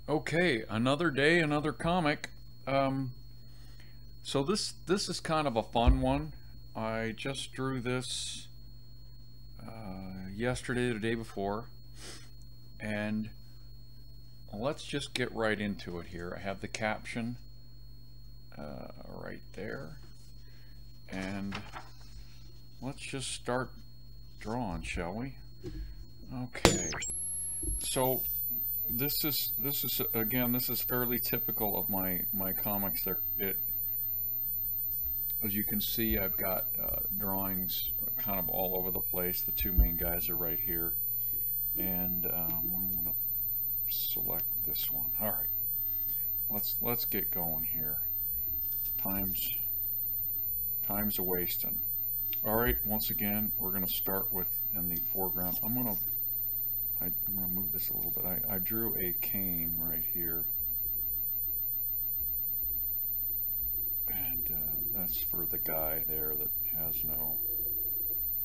Okay, another day, another comic. Um, so this is kind of a fun one. I just drew this yesterday, the day before, and let's just get right into it here. I have the caption right there, and let's just start drawing, shall we? Okay. So this is again, this is fairly typical of my comics. As you can see, I've got drawings kind of all over the place. The two main guys are right here, and I'm going to select this one. All right, let's get going here. Time's a wasting. All right, once again, we're going to start with in the foreground. I'm gonna move this a little bit. I drew a cane right here, and that's for the guy there that has no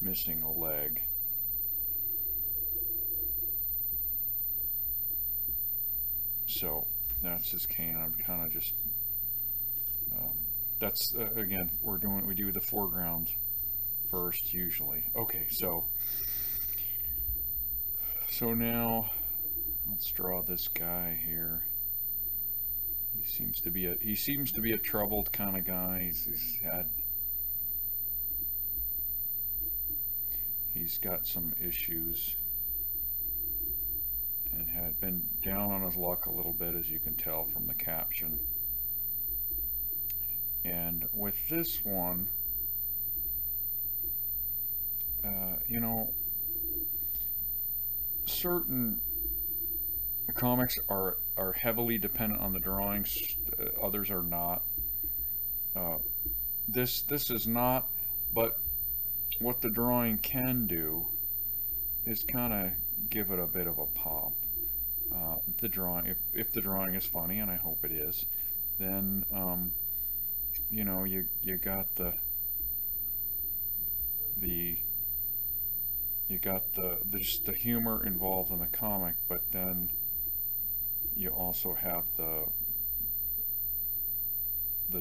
missing a leg. So that's his cane. I'm kind of just that's again, we do the foreground first usually. Okay, so now let's draw this guy here. He seems to be a troubled kind of guy. He's got some issues and had been down on his luck a little bit, as you can tell from the caption. And with this one, you know, certain comics are heavily dependent on the drawings. Others are not. This is not, but what the drawing can do is kind of give it a bit of a pop. If the drawing is funny, and I hope it is, then you know, you got the you got just the humor involved in the comic, but then you also have the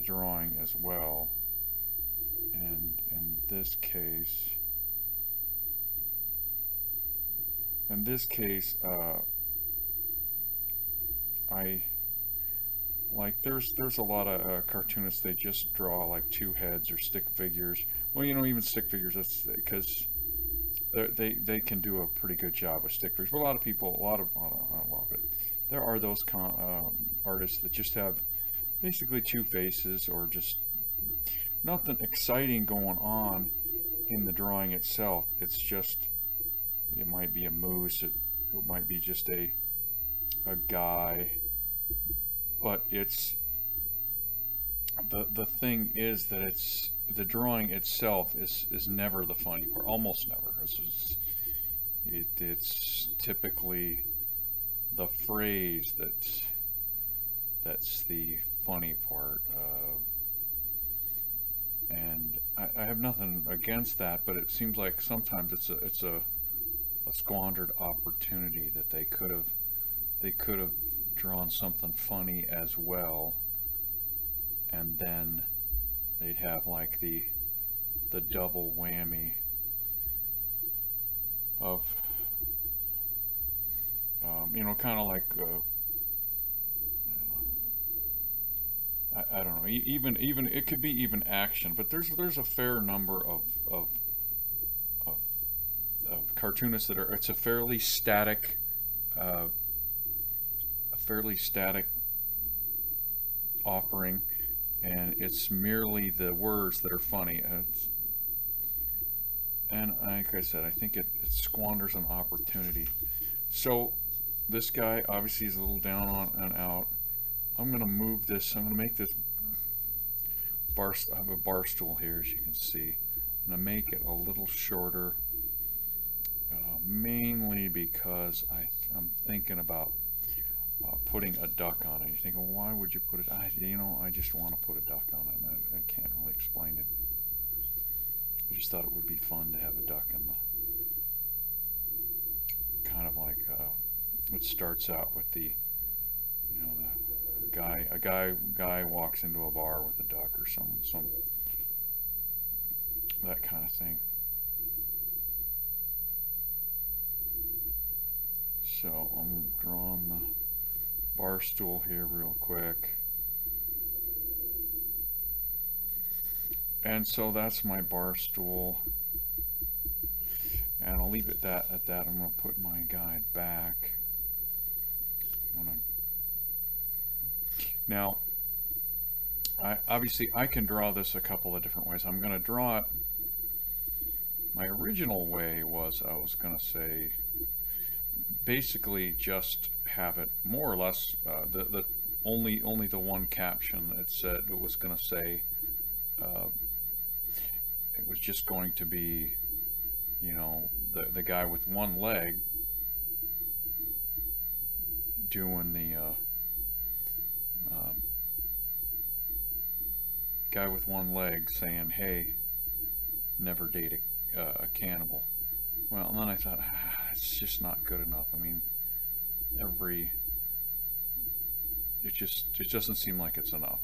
drawing as well. And in this case, I like there's a lot of cartoonists. They just draw like two heads or stick figures. Well, you know, even stick figures. That's because they can do a pretty good job with stick figures. But a lot of people, a lot of it. There are those artists that just have basically two faces, or just nothing exciting going on in the drawing itself. It's just, it might be a moose, it might be just a guy, but it's the thing is that the drawing itself is never the funny part, almost never. It's typically the phrase that's the funny part. And I have nothing against that, but it seems like sometimes it's a squandered opportunity that they could have drawn something funny as well, and then they'd have like the double whammy of you know, kind of like I don't know, even it could be even action, but there's a fair number of, of cartoonists that are, it's uh, a fairly static offering, and it's merely the words that are funny. And like I said, I think it squanders an opportunity. So this guy obviously is a little down on and out. I'm gonna move this. I'm gonna make this bar. I have a bar stool here, as you can see. I'm gonna make it a little shorter, mainly because I'm thinking about putting a duck on it. You're thinking, well, why would you put it? You know, I just want to put a duck on it, and I can't really explain it. I just thought it would be fun to have a duck in the kind of like it starts out with the you know, a guy walks into a bar with a duck or some that kind of thing. So I'm drawing the bar stool here real quick. And so that's my bar stool. And I'll leave it at that. I'm going to put my guide back. Now, obviously I can draw this a couple of different ways. I'm going to draw it. My original way was I was going to say basically just have it more or less the only the one caption it said it was going to say it was just going to be, you know, the guy with one leg doing the guy with one leg saying, "Hey, never date a cannibal." Well, and then I thought, it's just not good enough. I mean, it doesn't seem like it's enough.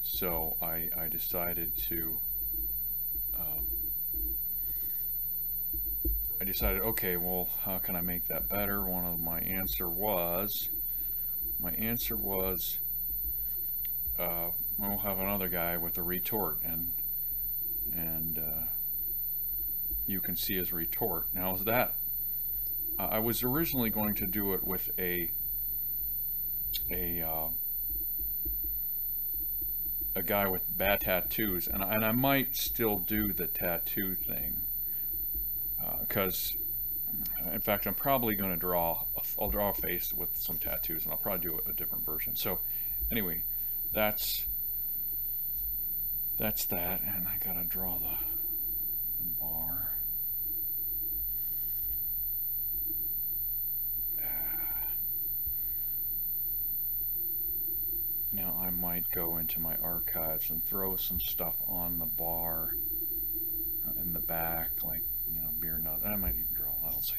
So I decided to okay, well, how can I make that better? My answer was we'll have another guy with a retort, and you can see his retort. Now, is that I was originally going to do it with a guy with bad tattoos, and I might still do the tattoo thing, because in fact I'm probably going to I'll draw a face with some tattoos, and I'll probably do a different version. So anyway, that's that, and I gotta draw the bar. Now I might go into my archives and throw some stuff on the bar in the back, like, you know, beer nut. I might even draw. I'll see.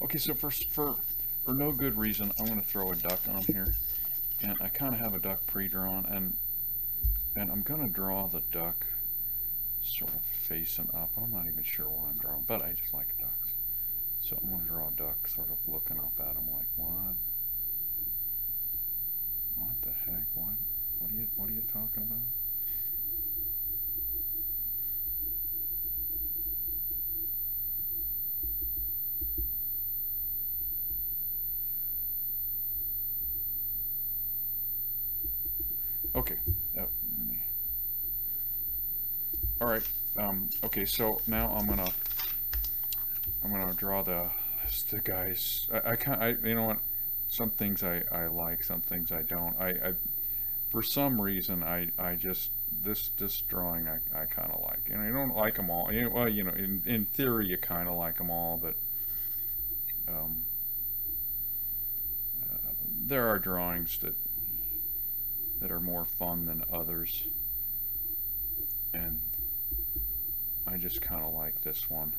Okay, so for no good reason, I'm going to throw a duck on here, and I kind of have a duck pre-drawn, and I'm going to draw the duck sort of facing up. I'm not even sure why I'm drawing, but I just like ducks. So I'm going to draw a duck sort of looking up at him like, what? What the heck? What are you talking about? Okay. All right. Okay. So now I'm gonna draw the guys. You know what? Some things I like, some things I don't. For some reason I just this drawing I kind of like. You know, you don't like them all. You know, well, you know, in theory you kind of like them all, but um, there are drawings that are more fun than others, and I just kind of like this one.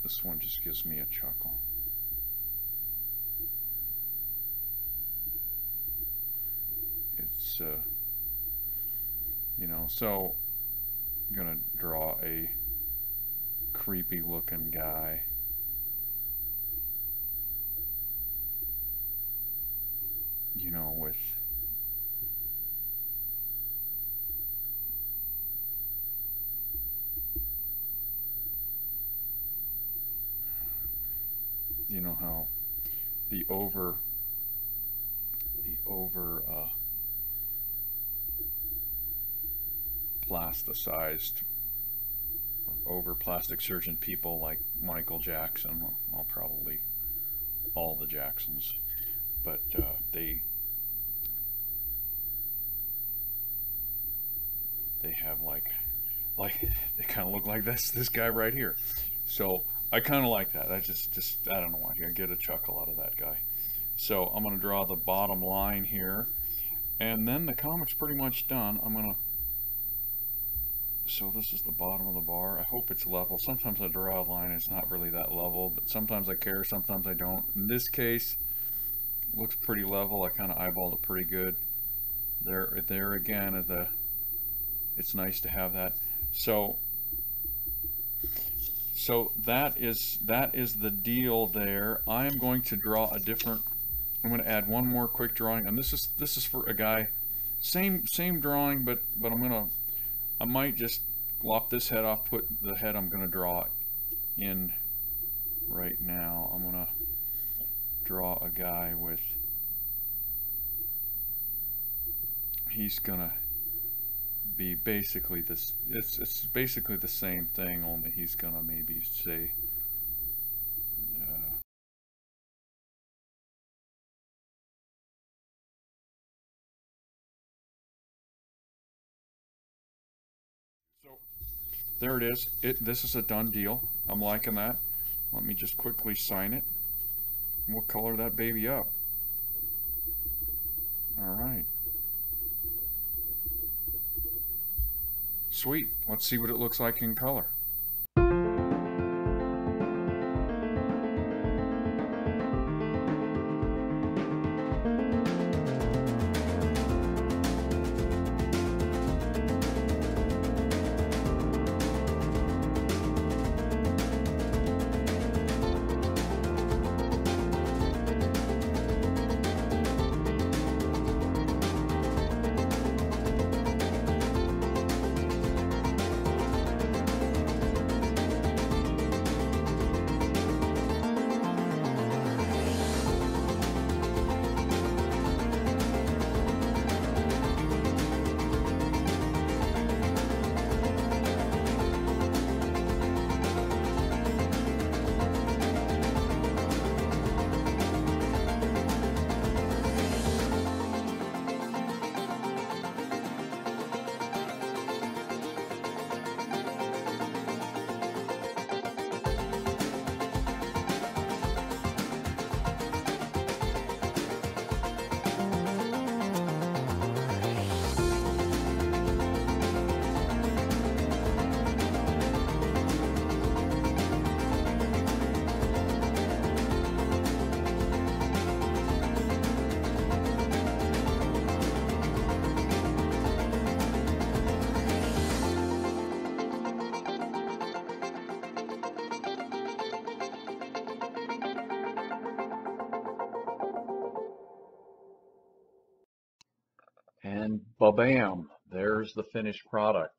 This one just gives me a chuckle. It's you know, so I'm gonna draw a creepy looking guy, you know, with you know how the over plasticized or over plastic surgeon people like Michael Jackson, well, probably all the Jacksons, but they have like they kind of look like this guy right here. So I kind of like that. I just I don't know why, I get a chuckle out of that guy. So I'm going to draw the bottom line here, and then the comic's pretty much done. I'm going to So this is the bottom of the bar. I hope it's level. Sometimes I draw a line, it's not really that level, but sometimes I care, sometimes I don't. In this case, it looks pretty level. I kind of eyeballed it pretty good. There again, it's nice to have that. So that is the deal there. I am going to draw a different. I'm going to add one more quick drawing, and this is for a guy. Same drawing, but I might just lop this head off, put the head I'm going to draw in right now. I'm going to draw a guy with. He's going to be basically this. It's basically the same thing, only he's going to maybe say. So there it is. This is a done deal. I'm liking that. Let me just quickly sign it. We'll color that baby up. All right. Sweet. Let's see what it looks like in color. And ba-bam, there's the finished product.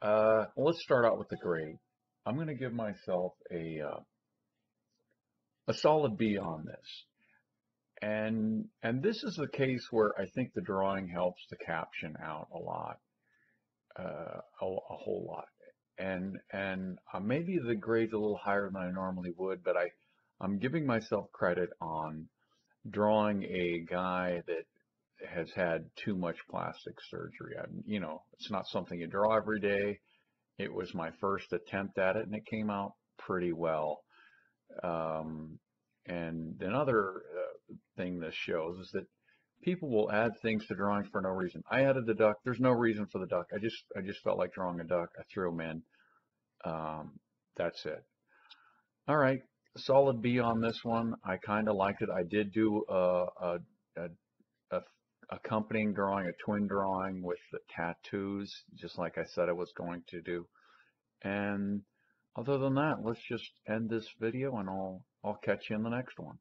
Let's start out with the grade. I'm going to give myself a solid B on this. And this is the case where I think the drawing helps the caption out a lot, a whole lot. And maybe the grade's a little higher than I normally would, but I'm giving myself credit on drawing a guy that has had too much plastic surgery. It's not something you draw every day. It was my first attempt at it, and it came out pretty well. And another thing this shows is that people will add things to drawings for no reason. I added the duck. There's no reason for the duck. I just felt like drawing a duck. I threw him in. That's it. All right, solid B on this one. I kind of liked it. I did do a accompanying drawing, a twin drawing with the tattoos, just like I said I was going to do. And other than that, let's just end this video, and I'll catch you in the next one.